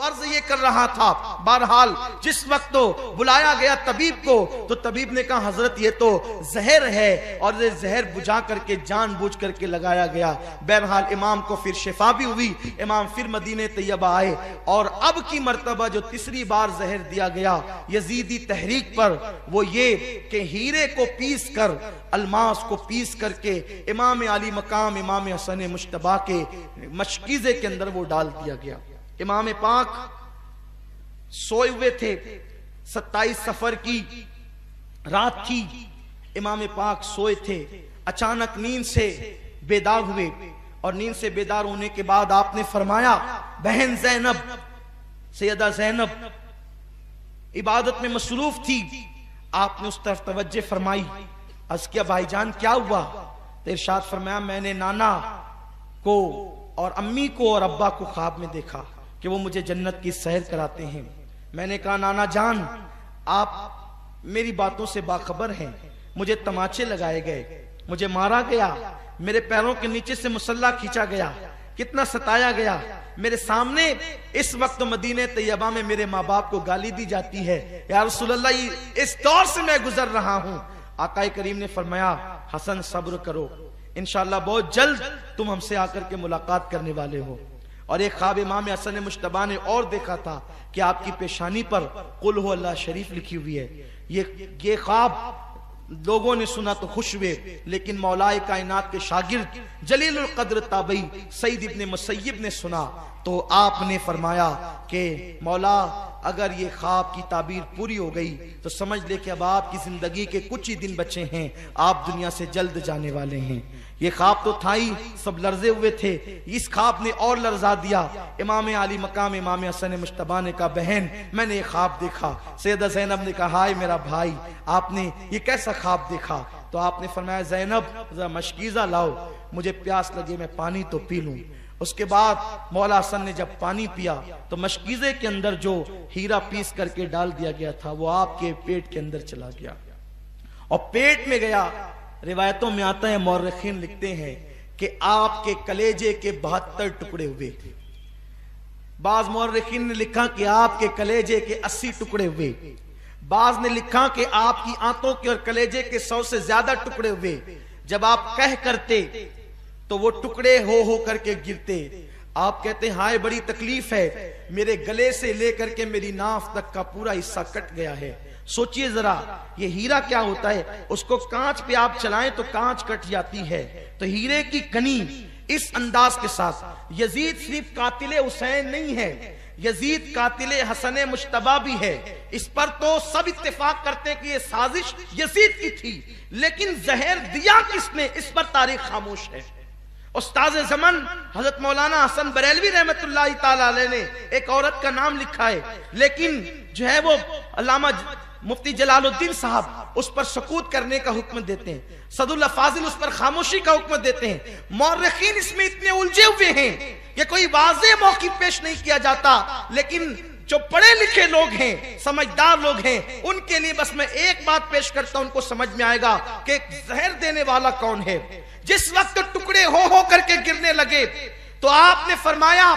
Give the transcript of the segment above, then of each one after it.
अर्ज ये कर रहा था। बहरहाल जिस वक्त तो बुलाया गया तबीब को, तो तबीब ने कहा हजरत ये तो जहर है, और ये जहर बुझा करके जानबूझ करके लगाया गया। बहरहाल इमाम को फिर शिफा भी हुई, इमाम फिर मदीने तैयबा आए, और अब की मर्तबा जो तीसरी बार जहर दिया गया यजीदी तहरीक पर, वो ये कि हीरे को पीस कर, अलमास को पीस करके इमाम अली मकाम इमाम हसन मुश्तबा के मशकीज़े के अंदर वो डाल दिया गया। इमाम पाक सोए हुए थे, 27 सफर की रात थी, इमाम पाक सोए थे, अचानक नींद से बेदार हुए, और नींद से बेदार होने के बाद आपने फरमाया, बहन जैनब, सैयदा जैनब इबादत में मसरूफ थी, आपने उस तरफ तवज्जो फरमाई। अर्ज़ किया भाईजान क्या हुआ? तो इरशाद फरमाया, मैंने नाना को और अम्मी को और अब्बा को ख्वाब में देखा कि वो मुझे जन्नत की सैर कराते हैं। मैंने कहा नाना जान आप मेरी बातों से बाखबर हैं, मुझे तमाचे लगाए गए, मुझे मारा गया, मेरे पैरों के नीचे से मुसल्ला खींचा गया, कितना सताया गया, मेरे सामने इस वक्त मदीने तैयबा में मेरे माँ बाप को गाली दी जाती है, या रसूलल्लाह इस दौर से मैं गुजर रहा हूं। आकाए करीम ने फरमाया, हसन सब्र करो, इंशाअल्लाह बहुत जल्द तुम हमसे आकर के मुलाकात करने वाले हो। और एक ख्वाब इमाम हसन मुश्तबा ने और देखा था कि आपकी पेशानी पर कुल हो अल्लाह शरीफ लिखी हुई है। ये ख्वाब लोगों ने सुना तो खुश हुए, लेकिन मौलाए कायनात के शागिर्द जलीलुल कद्र ताबई सईद इब्ने मुसय्यब ने सुना, तो आपने फरमाया कि मौला अगर ये ख्वाब की ताबीर पूरी हो गई तो समझ ले कि अब आपकी जिंदगी के कुछ ही दिन बचे हैं, आप दुनिया से जल्द जाने वाले हैं। ये ख्वाब तो था ही, सब लर्जे हुए थे, इस ख्वाब ने और लर्जा दिया। इमाम अली मकाम इमाम हसन मुश्तबा ने कहा, बहन मैंने ये ख्वाब देखा। सैयदा ज़ैनब ने कहा, हाय मेरा भाई, आपने ये कैसा ख्वाब देखा? तो आपने फरमाया, ज़ैनब जरा मशकीज़ा लाओ, मुझे प्यास लगे, मैं पानी तो पी लूं। उसके बाद मौला हसन ने जब पानी पिया तो मशकीज़े के अंदर जो हीरा पीस करके डाल दिया गया था वो आपके पेट के अंदर चला गया, और पेट में गया। रिवायतों में आता है, मौरखीन लिखते हैं कि आपके कलेजे के 72 टुकड़े हुए। बाज मौरखीन ने लिखा कि आपके कलेजे के 80 टुकड़े हुए, बाज ने लिखा कि आपकी आंतों के और कलेजे के 100 से ज्यादा टुकड़े हुए। जब आप कह करते तो वो टुकड़े हो करके गिरते। आप कहते हाय बड़ी तकलीफ है, मेरे गले से लेकर के मेरी नाफ तक का पूरा हिस्सा कट गया है। सोचिए जरा, ये हीरा क्या होता है, उसको कांच पे आप चलाएं तो कांच कट जाती है, तो हीरे की कनी इस अंदाज के साथ। यजीद सिर्फ कातिले हुसैन नहीं है, यजीद कातिले हसन मुश्तबा भी है। इस पर तो सब इत्तेफाक करते हैं कि ये साजिश यजीद की थी, लेकिन जहर दिया किसने, इस पर तारीख खामोश है। उस्ताद ज़मान हजरत मौलाना हसन बरेलवी रहमतुल्लाह ताला अलैह ने एक औरत का नाम लिखा है, लेकिन जो है वो अल्लामा मुफ्ती जलालुद्दीन साहब उस पर सकूत करने का हुक्म देते हैं, सदुल्लाह फाजिल उस पर खामोशी का हुक्म देते हैं। मौरखीन इसमें इतने उलझे हुए हैं कि कोई वाज़ेह मौक़िफ़ पेश नहीं किया जाता, लेकिन जो पढ़े लिखे लोग हैं, समझदार लोग हैं, उनके लिए बस मैं एक बात पेश करता हूं, उनको समझ में आएगा कि जहर देने वाला कौन है। जिस वक्त टुकड़े हो करके गिरने लगे तो आपने फरमाया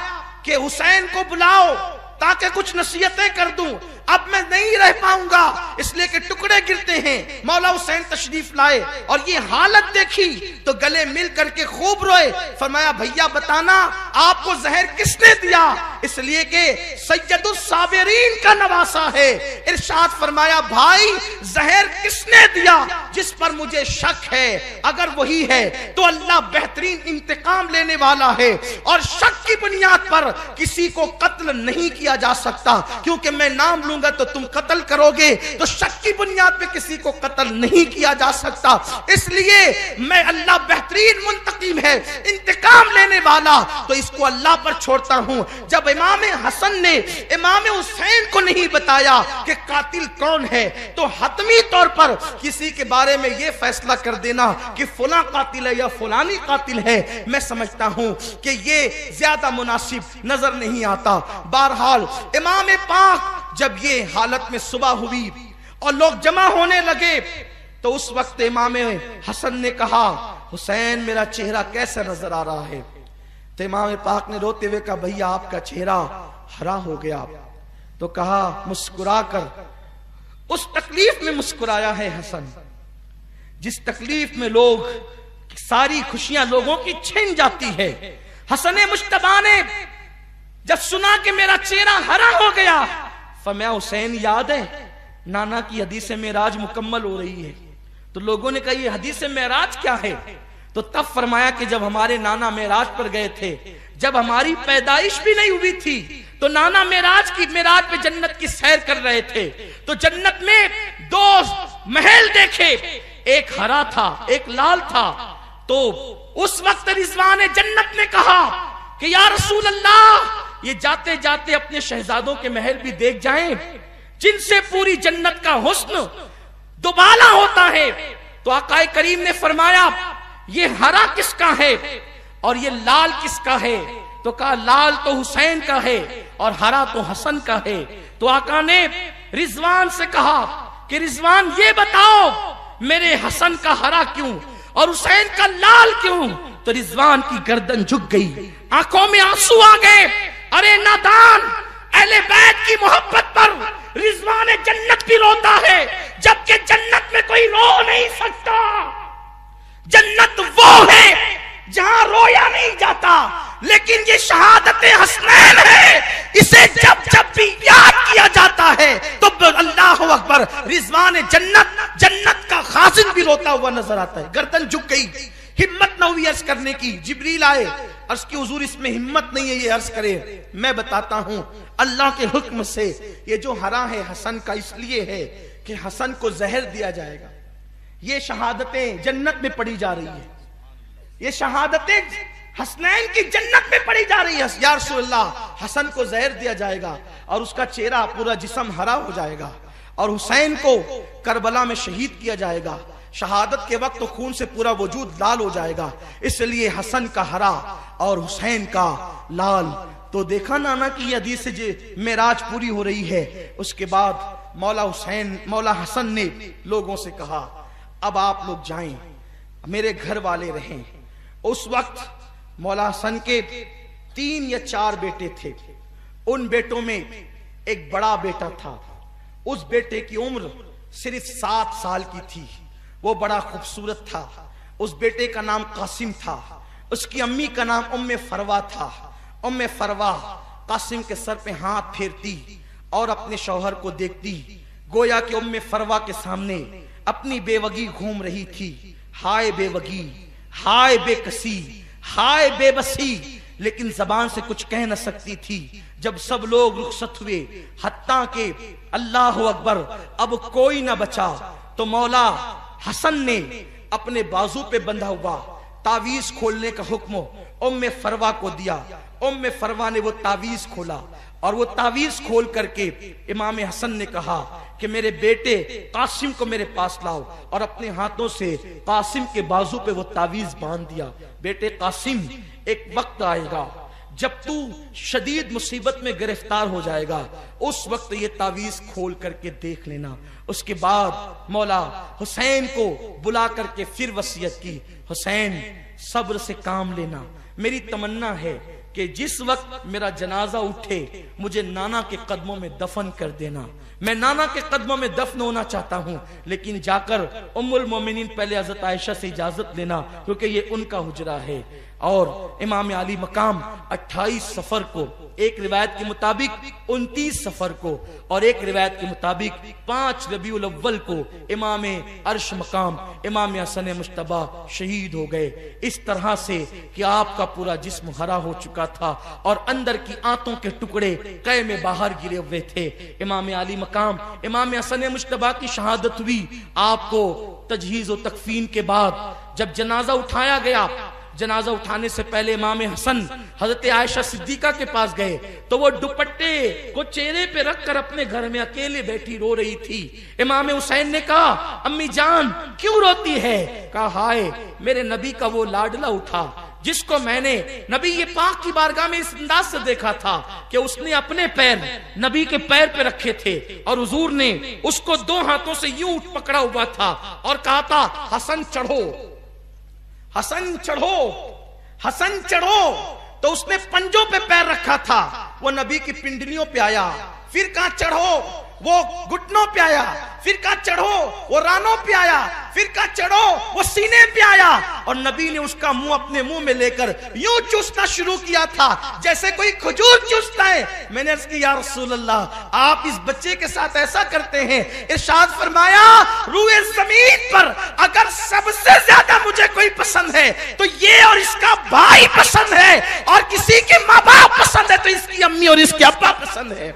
कि हुसैन को बुलाओ ताकि कुछ नसीहतें कर दूं, अब मैं नहीं रह पाऊंगा, इसलिए कि टुकड़े गिरते हैं। मौला हुसैन तशरीफ लाए और ये हालत देखी तो गले मिल करके खूब रोए। फरमाया भैया बताना आपको जहर किसने दिया, इसलिए कि सैयदुस साबिरीन का नवासा है। इरशाद फरमाया भाई जहर किसने दिया, जिस पर मुझे शक है, अगर वही है तो अल्लाह बेहतरीन इंतकाम लेने वाला है, और शक की बुनियाद पर किसी को कत्ल नहीं किया जा सकता, क्योंकि मैं नाम लूंगा तो तुम कत्ल करोगे, तो शक की बुनियाद पे किसी को कत्ल नहीं किया जा सकता। इसलिए मैं अल्लाह बेहतरीन मुंतकीम है, इंतकाम लेने वाला, तो इसको अल्लाह पर छोड़ता हूं। जब इमाम हसन ने इमाम हुसैन को नहीं बताया कि कातिल कौन है, तो हतमी तौर पर किसी के बारे में यह फैसला कर देना कि फुला कातिल है या फुलानी कातिल है, मैं समझता हूं कि यह ज्यादा मुनासिब नजर नहीं आता। बहरहाल इमाम पाक जब ये हालत में सुबह हुई और लोग जमा होने लगे, तो उस वक्त इमाम हसन ने कहा हुसैन मेरा चेहरा कैसा नजर आ रहा है। तो इमाम पाक ने रोते हुए कहा भैया आपका चेहरा हरा हो गया। तो कहा मुस्कुराकर, उस तकलीफ में मुस्कुराया है हसन जिस तकलीफ में लोग सारी खुशियां लोगों की छिन जाती है। हसन मुश्तबा ने जब सुना कि मेरा चेहरा हरा हो गया, फरमाया हुसैन याद है नाना की हदीस मेराज मुकम्मल हो रही है। तो लोगों ने कहा ये हदीस मेराज क्या है? तो तब फरमाया कि जब हमारे नाना मेराज पर गए थे, जब हमारी पैदाइश भी नहीं हुई थी, तो नाना मेराज पे जन्नत की सैर कर रहे थे, तो जन्नत में दो महल देखे, एक हरा था एक लाल था। तो उस वक्त रिजवान जन्नत ने कहा कि या रसूल अल्लाह, ये जाते जाते अपने शहजादों के महल भी देख जाएं जिनसे पूरी जन्नत का हुस्न दुबाला होता है। तो आकाए करीम ने फरमाया ये हरा किसका है और ये लाल किसका है? तो कहा लाल तो हुसैन का है और हरा तो हसन का है। तो आका ने रिजवान से कहा कि रिजवान ये बताओ मेरे हसन का हरा क्यों और हुसैन का लाल क्यों? तो रिजवान की गर्दन झुक गई, आंखों में आंसू आ गए। अरे नादान, अहले बैत की मोहब्बत पर रिजवान जन्नत भी रोता है, जबकि जन्नत में कोई रो नहीं सकता। जन्नत वो है जहां रोया नहीं जाता, लेकिन ये शहादत हसनैन है, इसे जब जब भी याद किया जाता है तो अल्लाह अकबर, रिजवान जन्नत का खाजिन भी रोता हुआ नजर आता है। गर्दन झुक गई, हिम्मत न हुई अर्ज करने की। जिब्रील आए, अर्ज की हुजूर इसमें हिम्मत नहीं है ये अर्ज करे। मैं बताता हूं अल्लाह के हुक्म से ये जो हरा है हसन का इसलिए है कि हसन को जहर दिया जाएगा। ये शहादतें जन्नत में पड़ी जा रही है, ये शहादतें हसनैन की जन्नत में पड़ी जा रही है। या रसूलल्लाह, हसन को जहर दिया जाएगा और उसका चेहरा पूरा जिस्म हरा हो जाएगा और हुसैन को करबला में शहीद किया जाएगा। शहादत के वक्त तो खून से पूरा वजूद लाल हो जाएगा, इसलिए हसन का हरा और हुसैन का लाल। तो देखा नाना की ये हदीस से मेराज पूरी हो रही है। उसके बाद मौला हसन ने लोगों से कहा अब आप लोग जाएं, मेरे घर वाले रहें। उस वक्त मौला हसन के 3 या 4 बेटे थे। उन बेटों में एक बड़ा बेटा था, उस बेटे की उम्र सिर्फ 7 साल की थी। वो बड़ा खूबसूरत था। उस बेटे का नाम कासिम था। उसकी अम्मी का नाम उम्मे फरवा था। उम्मे फरवा कासिम के सर पे हाथ फेरती और अपने शौहर को देखती, गोया कि उम्मे फरवा के सामने अपनी बेवगी घूम रही थी। हाय बेवगी, हाय बेकसी, हाय बेबसी, लेकिन जबान से कुछ कह न सकती थी। जब सब लोग रुखसत हुए, हत्ता के अल्लाह अकबर अब कोई न बचा, तो मौला हसन ने अपने बाजू पे बंधा हुआ तावीज खोलने का हुक्म उम्मे फरवा को दिया। उम्मे फरवा ने वो तावीज खोला और वो तावीज खोल करके इमाम हसन ने कहा कि मेरे बेटे कासिम को मेरे पास लाओ, और अपने हाथों से कासिम के बाजू पे वो तावीज बांध दिया। बेटे कासिम, एक वक्त आएगा जब तू शदीद मुसीबत में गिरफ्तार हो जाएगा, उस वक्त ये तावीज खोल करके देख लेना। उसके बाद मौला हुसैन को बुला करके फिर वसीयत की, हुसैन सब्र से काम लेना। मेरी तमन्ना है कि जिस वक्त मेरा जनाजा उठे मुझे नाना के कदमों में दफन कर देना। मैं नाना के कदमों में दफन होना चाहता हूं, लेकिन जाकर उम्मुल मोमिनीन पहले हजरत आयशा से इजाजत लेना, क्योंकि ये उनका हुजरा है। और इमाम अली मकाम 28 सफर को, एक रिवायत के मुताबिक 29 सफर को, और एक रिवायत के मुताबिक 5 रबीउल अव्वल को इमाम अर्श मकाम इमाम हसन मुश्तबा शहीद हो गए। इस तरह से कि आपका पूरा जिस्म हरा हो चुका था और अंदर की आंतों के टुकड़े कै में बाहर गिरे हुए थे। इमाम अली मकाम इमाम हसन मुश्तबा की शहादत हुई। आपको तजहीज और तकफीन के बाद जब जनाजा उठाया गया, जनाजा उठाने से पहले इमाम हसन हजरत आयशा सिद्दीका के पास गए, तो वो दुपट्टे को चेहरे पे रखकर अपने घर में अकेले बैठी रो रही थी। इमाम हुसैन ने कहा, अम्मी जान क्यों रोती है? कहा, हाय मेरे नबी का वो लाडला उठा जिसको मैंने नबी ये पाक की बारगाह में इस अंदाज से देखा था कि उसने अपने पैर नबी के पैर पे रखे थे और हुजूर ने उसको 2 हाथों से यूं पकड़ा हुआ था और कहा था, हसन चढ़ो, हसन चढ़ो, हसन चढ़ो। तो उसने पंजों पे पैर रखा था वो नबी की पिंडलियों पे आया, फिर कहा चढ़ो वो घुटनों पे आया, फिर कहा चढ़ो वो रानों पे आया, फिर कहा चढ़ो वो सीने पे आया, और नबी ने उसका मुंह अपने मुंह में लेकर यूं चूसना शुरू किया था जैसे कोई खजूर चूसता है। मैंने अर्ज की, या रसूल अल्लाह, आप इस बच्चे के साथ ऐसा करते हैं? इरशाद फरमाया, रूए जमीन पर अगर सबसे ज्यादा मुझे कोई पसंद है तो ये और इसका भाई पसंद है, और किसी के माँ बाप पसंद है तो इसकी अम्मी और इसके अब्बा पसंद है।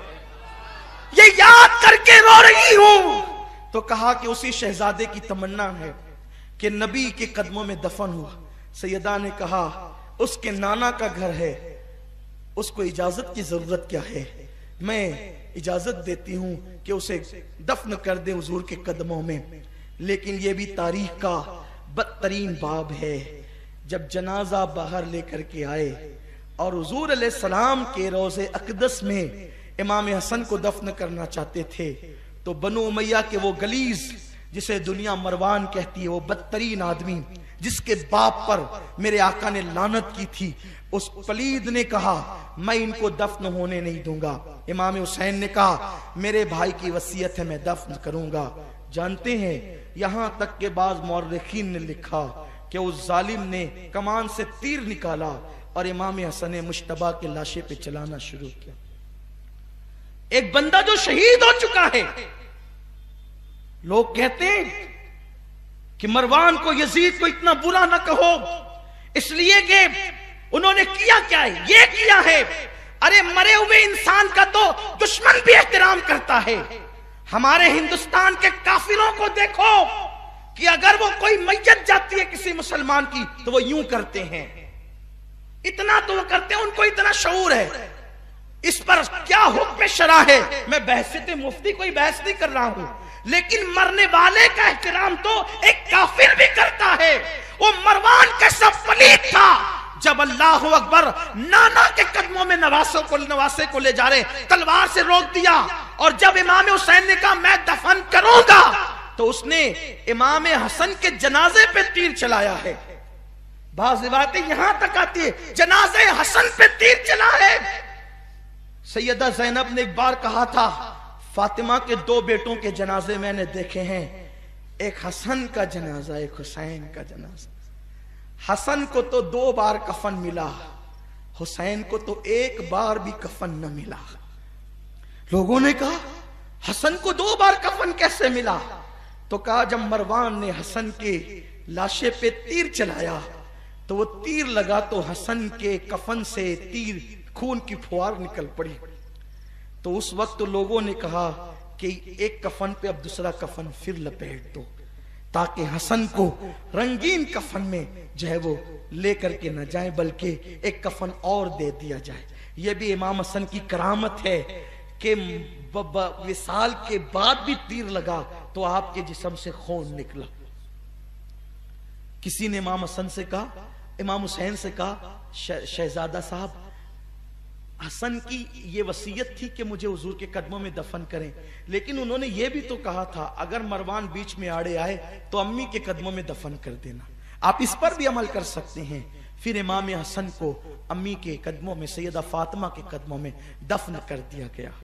ये याद करके रो रही हूं। तो कहा कि उसी शहजादे की तमन्ना है कि नबी के कदमों में दफन हुआ। सैयदा ने कहा, उसके नाना का घर है, उसको इजाजत की जरूरत क्या है, मैं इजाजत देती हूं कि उसे दफन कर दे हुजूर के कदमों में। लेकिन यह भी तारीख का बदतरीन बाब है, जब जनाजा बाहर लेकर के आए और हुजूर अलैहिस्सलाम के रोज़े अक़दस में इमाम हसन को दफन करना चाहते थे, तो बनु उमैया के वो गलीज, जिसे दुनिया मरवान कहती है, वो बदतरीन आदमी जिसके बाप पर मेरे आका ने लानत की थी, उस पलीद ने कहा, मैं इनको दफन होने नहीं दूंगा। इमाम हुसैन ने कहा, मेरे भाई की वसीयत है, मैं दफन करूंगा। जानते हैं, यहां तक के बाद मौरखीन ने लिखा कि उस जालिम ने कमान से तीर निकाला और इमाम हसन मुश्तबा के लाशे पे चलाना शुरू किया। एक बंदा जो शहीद हो चुका है, लोग कहते हैं कि मरवान को, यजीद को इतना बुरा ना कहो, इसलिए कि उन्होंने किया क्या है, ये किया है। अरे मरे हुए इंसान का तो दुश्मन भी एहतराम करता है। हमारे हिंदुस्तान के काफिरों को देखो कि अगर वो कोई मैयत जाती है किसी मुसलमान की तो वो यूं करते हैं, इतना तो वो करते हैं, उनको इतना शऊर है। इस पर क्या हुक्म शरा है, मैं बहसियत मुफ्ती कोई बहस नहीं कर रहा हूं, लेकिन मरने वाले का एहतराम तो एक काफिर भी करता है। वो मरवान कैसा पलीद था, जब अल्लाह अकबर नाना के कदमों में नवासे को ले जा रहे, तलवार से रोक दिया, और जब इमाम हुसैन ने कहा मैं दफन करूंगा, तो उसने इमाम हसन के जनाजे पे तीर चलाया है। बाज़ बातें यहां तक आती है, जनाजे हसन पे तीर चला है। सैयदा ज़ैनब ने एक बार कहा था, फातिमा के 2 बेटों के जनाजे मैंने देखे हैं, एक हसन का जनाजा, एक हुसैन का जनाजा। हसन को तो 2 बार कफन मिला, हुसैन को तो 1 बार भी कफन न मिला। लोगों ने कहा, हसन को 2 बार कफन कैसे मिला? तो कहा, जब मरवान ने हसन के लाशे पे तीर चलाया तो वो तीर लगा तो हसन के कफन से तीर खून की फुहार निकल पड़ी। तो उस वक्त तो लोगों ने कहा कि एक कफन पे अब दूसरा कफन फिर लपेट दो, ताकि हसन को रंगीन कफन में जो है वो लेकर के न जाए, बल्कि एक कफन और दे दिया जाए। यह भी इमाम हसन की करामत है कि विसाल के बाद भी तीर लगा तो आपके जिस्म से खून निकला। किसी ने इमाम हसन से कहा, इमाम हुसैन से कहा, शहजादा साहब, हसन की ये वसीयत थी कि मुझे हुजूर के कदमों में दफन करें, लेकिन उन्होंने ये भी तो कहा था अगर मरवान बीच में आड़े आए तो अम्मी के कदमों में दफन कर देना। आप इस पर भी अमल कर सकते हैं। फिर इमाम हसन को अम्मी के कदमों में, सैयदा फातिमा के कदमों में दफन कर दिया गया।